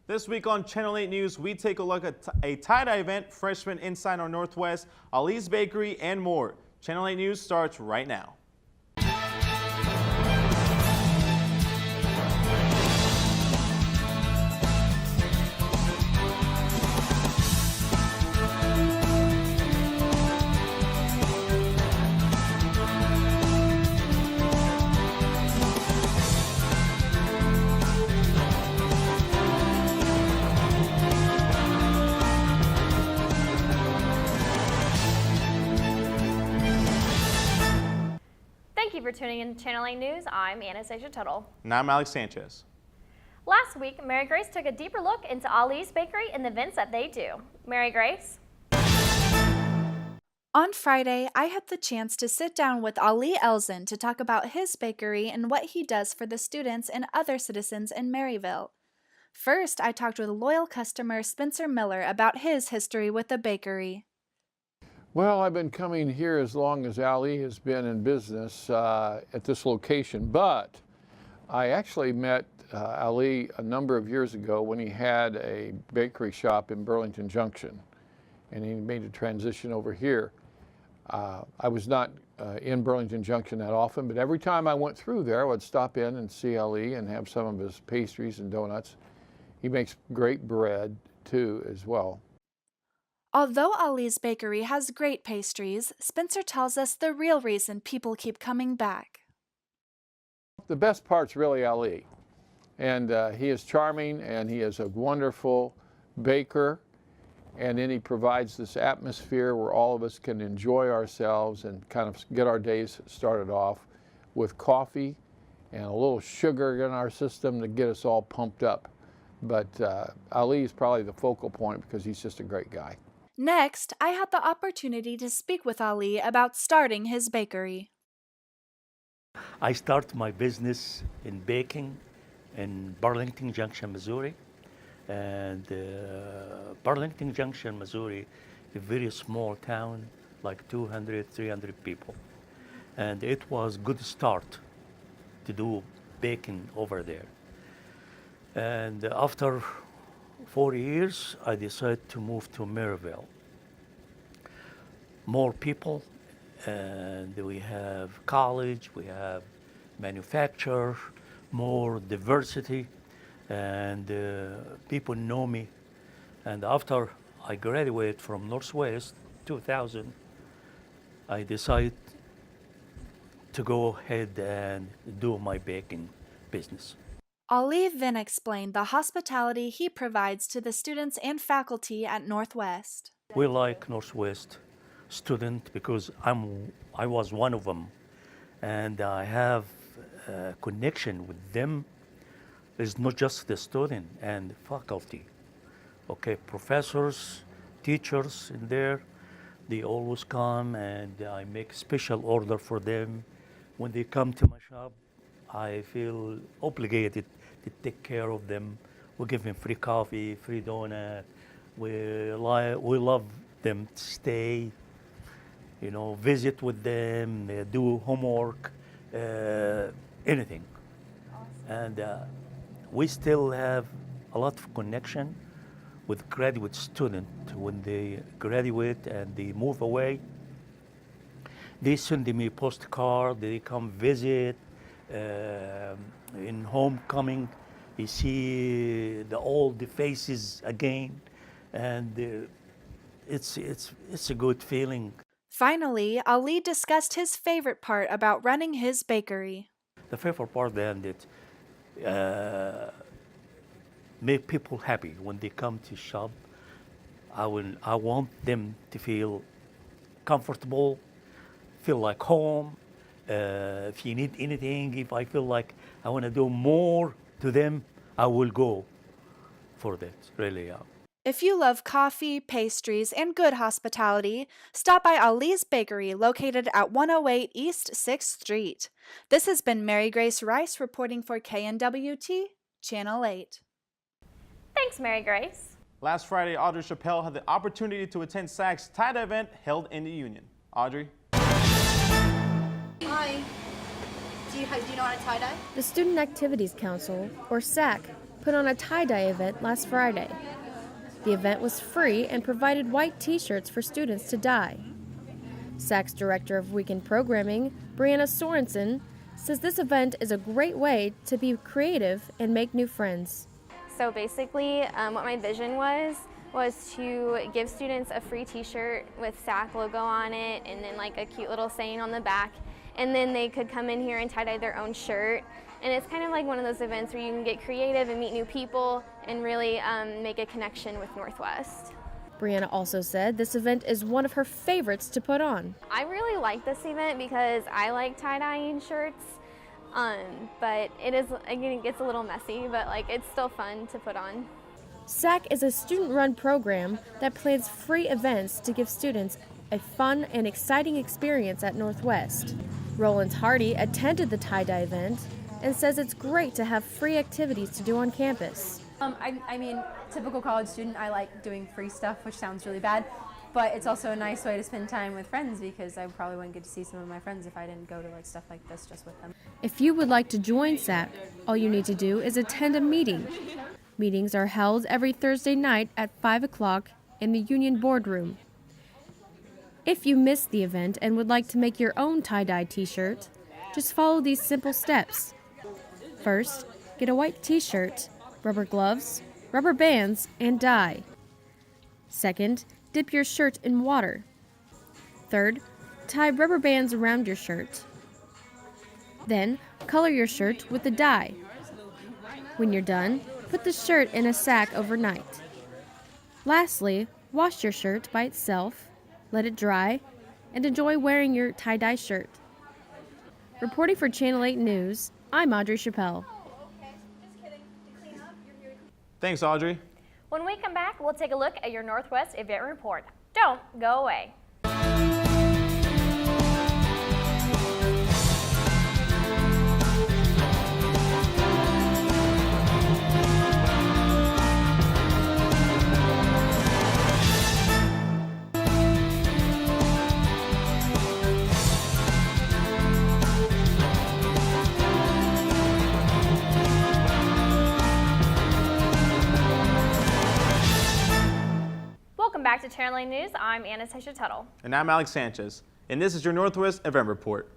This week on Channel 8 News, we take a look at a tie-dye event, Freshmen Inside our Northwest, Ali's Bakery, and more. Channel 8 News starts right now. Thank you for tuning in to Channel 8 News. I'm Anastasia Tuttle. And I'm Alex Sanchez. Last week, Mary Grace took a deeper look into Ali's Bakery and the events that they do. Mary Grace? On Friday, I had the chance to sit down with Ali Elzen to talk about his bakery and what he does for the students and other citizens in Maryville. First, I talked with loyal customer Spencer Miller about his history with the bakery. Well, I've been coming here as long as Ali has been in business at this location, but I actually met Ali a number of years ago when he had a bakery shop in Burlington Junction, and he made a transition over here. I was not in Burlington Junction that often, but every time I went through there, I would stop in and see Ali and have some of his pastries and donuts. He makes great bread too as well. Although Ali's Bakery has great pastries, Spencer tells us the real reason people keep coming back. The best part's really Ali, and he is charming, and he is a wonderful baker, and then he provides this atmosphere where all of us can enjoy ourselves and kind of get our days started off with coffee and a little sugar in our system to get us all pumped up. But Ali is probably the focal point because he's just a great guy. Next, I had the opportunity to speak with Ali about starting his bakery. I started my business in baking in Burlington Junction, Missouri. And Burlington Junction, Missouri, a very small town, like 200, 300 people. And it was a good start to do baking over there. And after 4 years, I decided to move to Maryville. More people, and we have college, we have manufacture, more diversity, and people know me. And after I graduated from Northwest 2000, I decided to go ahead and do my baking business. Ali then explained the hospitality he provides to the students and faculty at Northwest. We like Northwest student because I was one of them, and I have a connection with them. It's not just the student and faculty. Okay, professors, teachers in there, they always come, and I make special order for them. When they come to my shop, I feel obligated to take care of them. We give them free coffee, free donut. We love them to stay, you know, visit with them, do homework, anything. Awesome. And we still have a lot of connection with graduate students. When they graduate and they move away, they send me postcard, they come visit. In homecoming, you see the old faces again, and it's a good feeling. Finally, Ali discussed his favorite part about running his bakery. The favorite part then that make people happy when they come to shop. I want them to feel comfortable, feel like home. If you need anything, if I feel like I want to do more to them, I will go for that, really. If you love coffee, pastries, and good hospitality, stop by Ali's Bakery located at 108 East 6th Street. This has been Mary Grace Rice reporting for KNWT Channel 8. Thanks, Mary Grace. Last Friday, Audrey Chappelle had the opportunity to attend SAC's tie-dye event held in the Union. Audrey? Hi. Do you know how to tie-dye? The Student Activities Council, or SAC, put on a tie-dye event last Friday. The event was free and provided white t-shirts for students to dye. SAC's Director of Weekend Programming, Brianna Sorensen, says this event is a great way to be creative and make new friends. So basically, what my vision was to give students a free t-shirt with SAC logo on it and then like a cute little saying on the back, and then they could come in here and tie-dye their own shirt. And it's kind of like one of those events where you can get creative and meet new people and really make a connection with Northwest. Brianna also said this event is one of her favorites to put on. I really like this event because I like tie-dyeing shirts, but it gets a little messy, but like it's still fun to put on. SAC is a student-run program that plans free events to give students a fun and exciting experience at Northwest. Roland Hardy attended the tie-dye event and says it's great to have free activities to do on campus. I mean, typical college student, I like doing free stuff, which sounds really bad, but it's also a nice way to spend time with friends because I probably wouldn't get to see some of my friends if I didn't go to like stuff like this just with them. If you would like to join SAC, all you need to do is attend a meeting. Meetings are held every Thursday night at 5 o'clock in the Union Boardroom. If you missed the event and would like to make your own tie-dye t-shirt, just follow these simple steps. First, get a white t-shirt, rubber gloves, rubber bands, and dye. Second, dip your shirt in water. Third, tie rubber bands around your shirt. Then, color your shirt with the dye. When you're done, put the shirt in a sack overnight. Lastly, wash your shirt by itself, let it dry, and enjoy wearing your tie-dye shirt. Reporting for Channel 8 News, I'm Audrey Chappelle. Thanks, Audrey. When we come back, we'll take a look at your Northwest event report. Don't go away. Welcome back to Channel 8 News. I'm Anastasia Tuttle. And I'm Alex Sanchez. And this is your Northwest event report.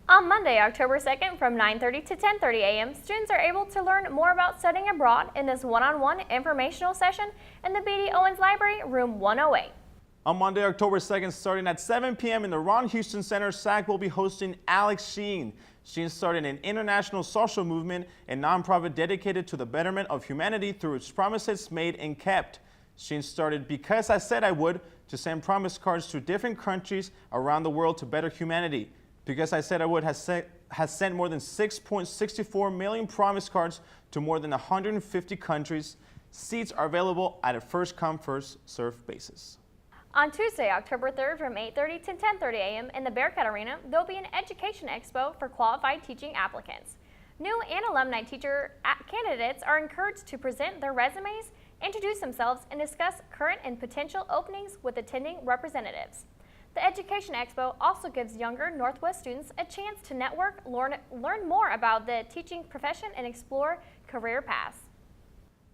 On Monday, October 2nd, from 9:30 to 10:30 a.m., students are able to learn more about studying abroad in this one-on-one informational session in the B.D. Owens Library, room 108. On Monday, October 2nd, starting at 7 p.m. in the Ron Houston Center, SAC will be hosting Alex Sheen. Sheen started an international social movement and nonprofit dedicated to the betterment of humanity through its promises made and kept. Sheen started Because I Said I Would to send promise cards to different countries around the world to better humanity. Because I Said I Would has sent more than 6.64 million promise cards to more than 150 countries. Seats are available at a first-come, first-served basis. On Tuesday, October 3rd, from 8:30 to 10:30 a.m. in the Bearcat Arena, there'll be an education expo for qualified teaching applicants. New and alumni teacher candidates are encouraged to present their resumes, introduce themselves, and discuss current and potential openings with attending representatives. The Education Expo also gives younger Northwest students a chance to network, learn more about the teaching profession, and explore career paths.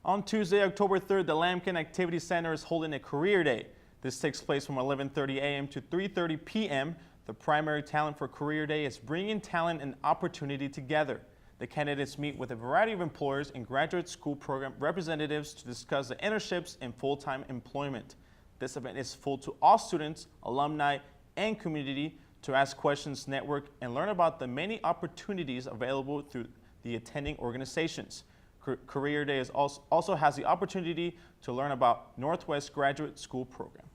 On Tuesday, October 3rd, the Lambkin Activity Center is holding a Career Day. This takes place from 11:30 a.m. to 3:30 p.m. The primary talent for Career Day is bringing talent and opportunity together. The candidates meet with a variety of employers and graduate school program representatives to discuss the internships and full-time employment. This event is full to all students, alumni, and community to ask questions, network, and learn about the many opportunities available through the attending organizations. Career Day also has the opportunity to learn about Northwest Graduate School Program.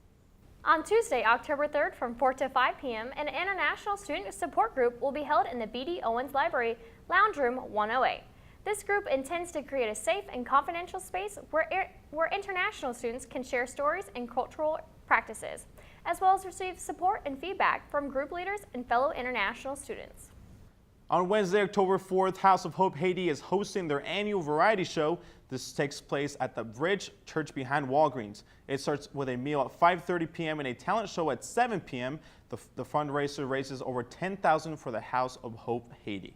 On Tuesday, October 3rd, from 4 to 5 p.m., an international student support group will be held in the B.D. Owens Library, Lounge Room 108. This group intends to create a safe and confidential space where international students can share stories and cultural practices, as well as receive support and feedback from group leaders and fellow international students. On Wednesday, October 4th, House of Hope Haiti is hosting their annual variety show. This takes place at the Bridge Church behind Walgreens. It starts with a meal at 5:30 p.m. and a talent show at 7 p.m. The fundraiser raises over $10,000 for the House of Hope Haiti.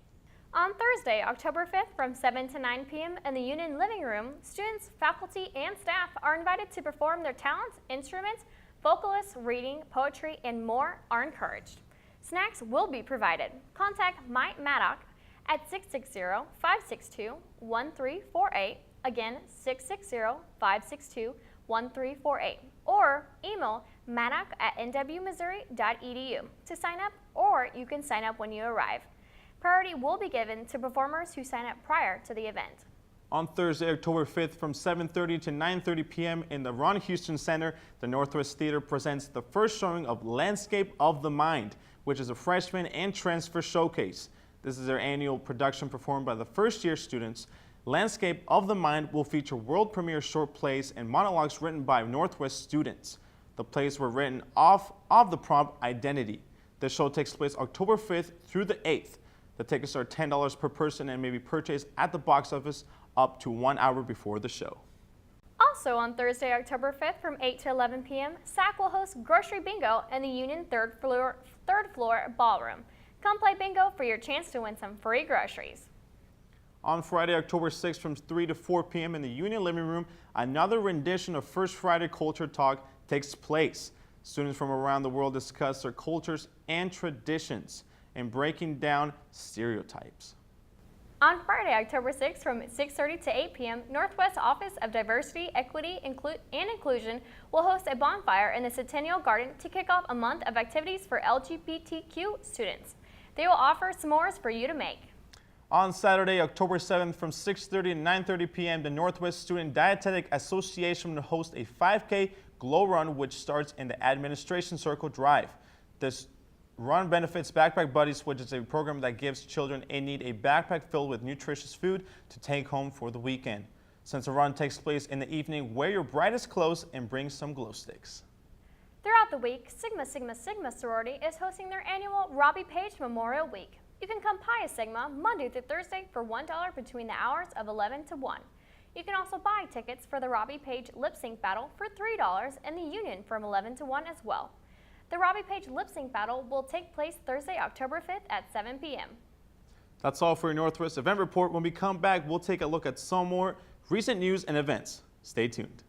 On Thursday, October 5th from 7 to 9 p.m. in the Union Living Room, students, faculty, and staff are invited to perform their talents, instruments, vocalists, reading, poetry, and more are encouraged. Snacks will be provided. Contact Mike Maddock at 660-562-1348, again 660-562-1348, or email maddock@nwmissouri.edu to sign up, or you can sign up when you arrive. Priority will be given to performers who sign up prior to the event. On Thursday, October 5th from 7:30 to 9:30 p.m. in the Ron Houston Center, the Northwest Theater presents the first showing of Landscape of the Mind, which is a freshman and transfer showcase. This is their annual production performed by the first-year students. Landscape of the Mind will feature world premiere short plays and monologues written by Northwest students. The plays were written off of the prompt Identity. The show takes place October 5th through the 8th. The tickets are $10 per person and may be purchased at the box office up to 1 hour before the show. Also on Thursday, October 5th from 8 to 11 p.m., SAC will host Grocery Bingo in the Union third floor ballroom. Come play bingo for your chance to win some free groceries. On Friday, October 6th from 3 to 4 p.m. in the Union Living Room, another rendition of First Friday Culture Talk takes place. Students from around the world discuss their cultures and traditions and breaking down stereotypes. On Friday, October 6th from 6:30 to 8 p.m., Northwest Office of Diversity, Equity, and Inclusion will host a bonfire in the Centennial Garden to kick off a month of activities for LGBTQ students. They will offer s'mores for you to make. On Saturday, October 7th from 6:30 to 9:30 p.m., the Northwest Student Dietetic Association will host a 5K Glow Run, which starts in the Administration Circle Drive. This run benefits Backpack Buddies, which is a program that gives children in need a backpack filled with nutritious food to take home for the weekend. Since the run takes place in the evening, wear your brightest clothes and bring some glow sticks. Throughout the week, Sigma Sigma Sigma sorority is hosting their annual Robbie Page Memorial Week. You can come Pi Sigma Monday through Thursday for $1 between the hours of 11 to 1. You can also buy tickets for the Robbie Page Lip Sync Battle for $3 in the Union from 11 to 1 as well. The Robbie Page Lip Sync Battle will take place Thursday, October 5th at 7 p.m. That's all for your Northwest Event Report. When we come back, we'll take a look at some more recent news and events. Stay tuned.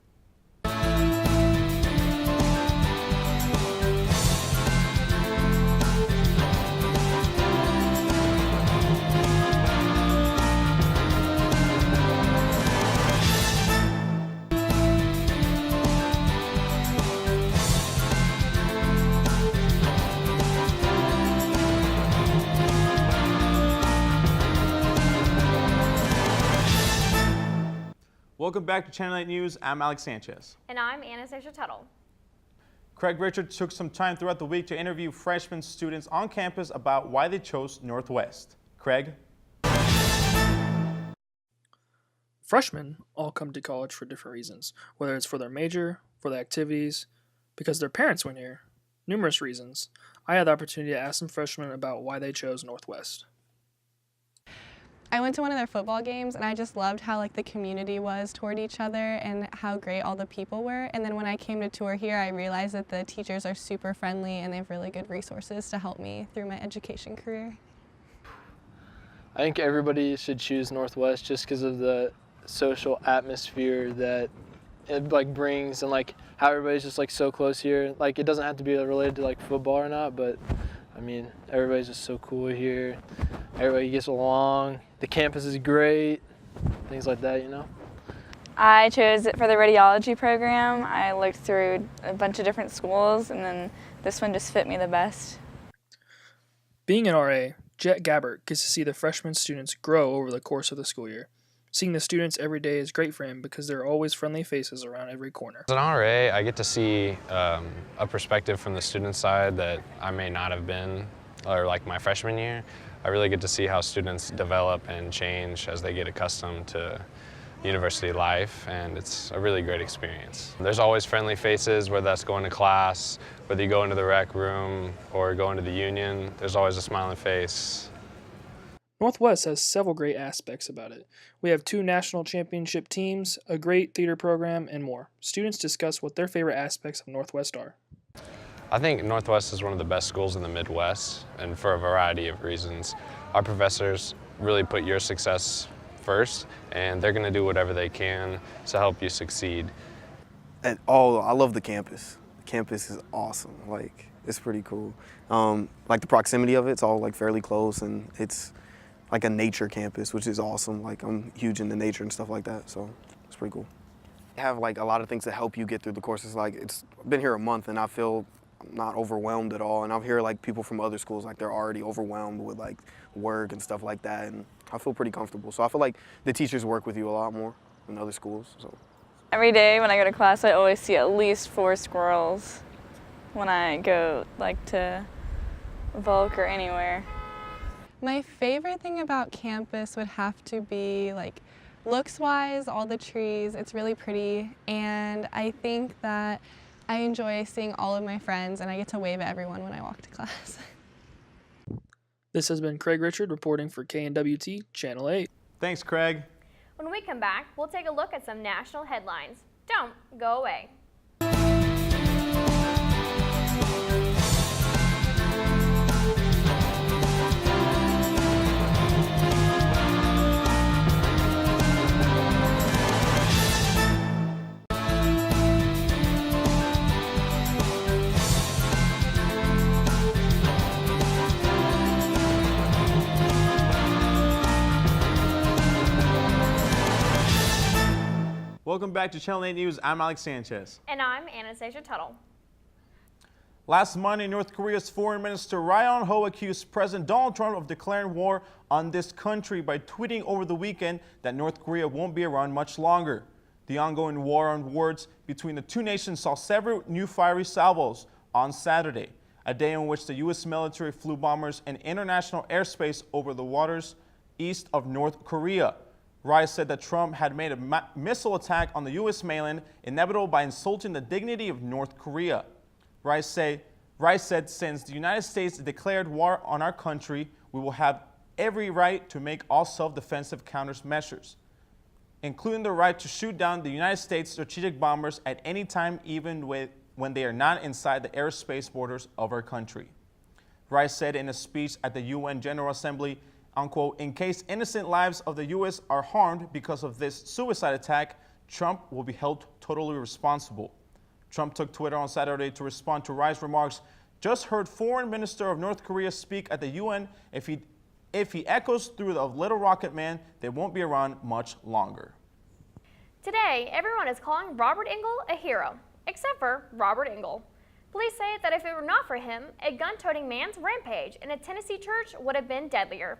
Welcome back to Channel 8 News. I'm Alex Sanchez. And I'm Anastasia Tuttle. Craig Richards took some time throughout the week to interview freshman students on campus about why they chose Northwest. Craig? Freshmen all come to college for different reasons, whether it's for their major, for the activities, because their parents went here, numerous reasons. I had the opportunity to ask some freshmen about why they chose Northwest. I went to one of their football games and I just loved how the community was toward each other and how great all the people were. And then when I came to tour here, I realized that the teachers are super friendly and they have really good resources to help me through my education career. I think everybody should choose Northwest just because of the social atmosphere that it brings and how everybody's just so close here. It doesn't have to be related to football or not, but I mean, everybody's just so cool here. Everybody gets along. The campus is great. Things like that, you know? I chose it for the radiology program. I looked through a bunch of different schools, and then this one just fit me the best. Being an RA, Jet Gabbert gets to see the freshman students grow over the course of the school year. Seeing the students every day is great for him because there are always friendly faces around every corner. As an RA, I get to see a perspective from the student side that I may not have been, or my freshman year. I really get to see how students develop and change as they get accustomed to university life, and it's a really great experience. There's always friendly faces, whether that's going to class, whether you go into the rec room or go into the union, there's always a smiling face. Northwest has several great aspects about it. We have 2 national championship teams, a great theater program, and more. Students discuss what their favorite aspects of Northwest are. I think Northwest is one of the best schools in the Midwest, and for a variety of reasons. Our professors really put your success first, and they're going to do whatever they can to help you succeed. I love the campus. The campus is awesome. Like, it's pretty cool. Like the proximity of it's all like fairly close, and it's like a nature campus, which is awesome. Like, I'm huge into nature and stuff like that, so it's pretty cool. Have like a lot of things to help you get through the courses. Like, I've been here a month and I feel not overwhelmed at all. And I've heard like people from other schools, like they're already overwhelmed with like work and stuff like that. And I feel pretty comfortable. So I feel like the teachers work with you a lot more than other schools. So Every day when I go to class, I always see at least 4 squirrels when I go like to Volk or anywhere. My favorite thing about campus would have to be like looks-wise, all the trees, it's really pretty, and I think that I enjoy seeing all of my friends and I get to wave at everyone when I walk to class. This has been Craig Richard reporting for KNWT Channel 8. Thanks, Craig. When we come back, we'll take a look at some national headlines. Don't go away. Welcome back to Channel 8 News. I'm Alex Sanchez. And I'm Anastasia Tuttle. Last Monday, North Korea's Foreign Minister Ri Yong-ho accused President Donald Trump of declaring war on this country by tweeting over the weekend that North Korea won't be around much longer. The ongoing war on words between the two nations saw several new fiery salvos on Saturday, a day in which the U.S. military flew bombers in international airspace over the waters east of North Korea. Ri said that Trump had made a missile attack on the U.S. mainland inevitable by insulting the dignity of North Korea. Ri said, since the United States declared war on our country, we will have every right to make all self-defensive countermeasures, including the right to shoot down the United States strategic bombers at any time, even when they are not inside the airspace borders of our country. Ri said in a speech at the UN General Assembly, unquote, in case innocent lives of the U.S. are harmed because of this suicide attack, Trump will be held totally responsible. Trump took Twitter on Saturday to respond to Ri's remarks. Just heard Foreign Minister of North Korea speak at the UN. If he echoes through the little rocket man, they won't be around much longer. Today, everyone is calling Robert Engel a hero, except for Robert Engel. Police say that if it were not for him, a gun-toting man's rampage in a Tennessee church would have been deadlier.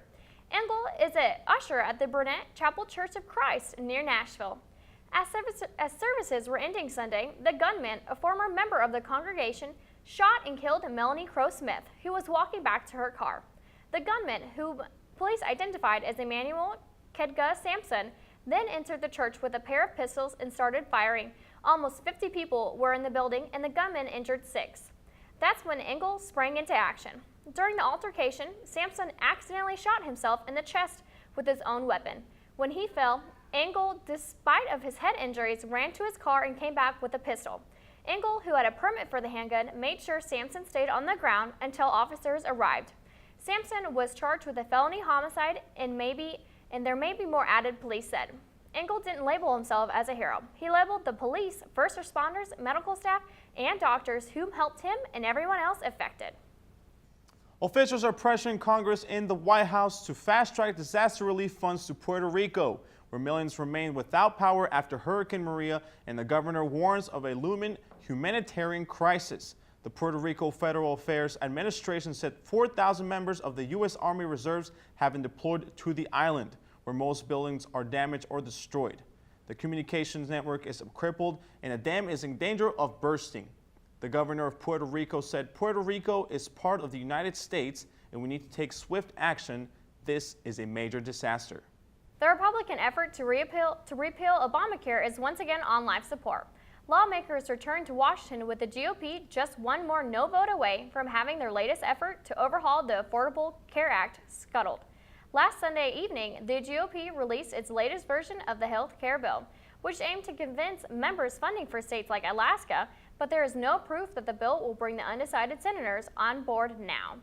Engel is an usher at the Burnett Chapel Church of Christ near Nashville. As services were ending Sunday, the gunman, a former member of the congregation, shot and killed Melanie Crow Smith, who was walking back to her car. The gunman, who police identified as Emmanuel Kedga Sampson, then entered the church with a pair of pistols and started firing. Almost 50 people were in the building and the gunman injured 6. That's when Engel sprang into action. During the altercation, Sampson accidentally shot himself in the chest with his own weapon. When he fell, Engel, despite of his head injuries, ran to his car and came back with a pistol. Engel, who had a permit for the handgun, made sure Sampson stayed on the ground until officers arrived. Sampson was charged with a felony homicide and there may be more added, police said. Engel didn't label himself as a hero. He labeled the police, first responders, medical staff, and doctors who helped him and everyone else affected. Officials are pressuring Congress in the White House to fast-track disaster relief funds to Puerto Rico, where millions remain without power after Hurricane Maria, and the governor warns of a looming humanitarian crisis. The Puerto Rico Federal Affairs Administration said 4,000 members of the U.S. Army Reserves have been deployed to the island, where most buildings are damaged or destroyed. The communications network is crippled, and a dam is in danger of bursting. The governor of Puerto Rico said Puerto Rico is part of the United States and we need to take swift action. This is a major disaster. The Republican effort to repeal Obamacare is once again on life support. Lawmakers returned to Washington with the GOP just one more no vote away from having their latest effort to overhaul the Affordable Care Act scuttled. Last Sunday evening, the GOP released its latest version of the health care bill, which aimed to convince members funding for states like Alaska, but there is no proof that the bill will bring the undecided senators on board now.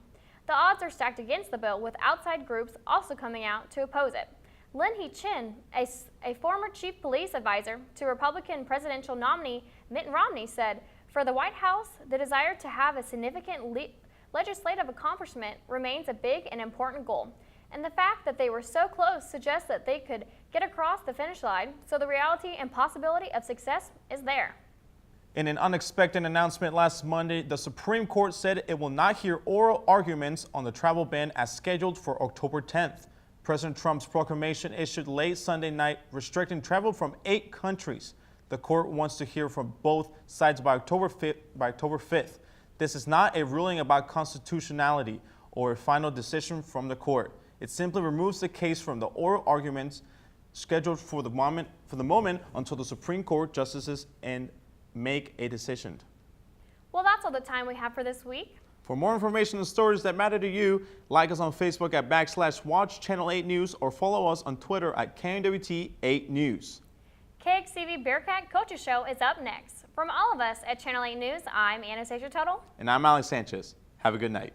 The odds are stacked against the bill, with outside groups also coming out to oppose it. Lin Hee-chin, a former chief police advisor to Republican presidential nominee Mitt Romney, said, "For the White House, the desire to have a significant legislative accomplishment remains a big and important goal. And the fact that they were so close suggests that they could get across the finish line, so the reality and possibility of success is there." In an unexpected announcement last Monday, the Supreme Court said it will not hear oral arguments on the travel ban as scheduled for October 10th. President Trump's proclamation issued late Sunday night restricting travel from 8 countries. The court wants to hear from both sides by October 5th. This is not a ruling about constitutionality or a final decision from the court. It simply removes the case from the oral arguments scheduled for the moment until the Supreme Court justices and make a decision. Well, that's all the time we have for this week. For more information and stories that matter to you, like us on Facebook at /Watch Channel 8 News or follow us on Twitter at KNWT 8 News. KXTV Bearcat Coaches Show is up next. From all of us at Channel 8 News, I'm Anastasia Tuttle. And I'm Alex Sanchez. Have a good night.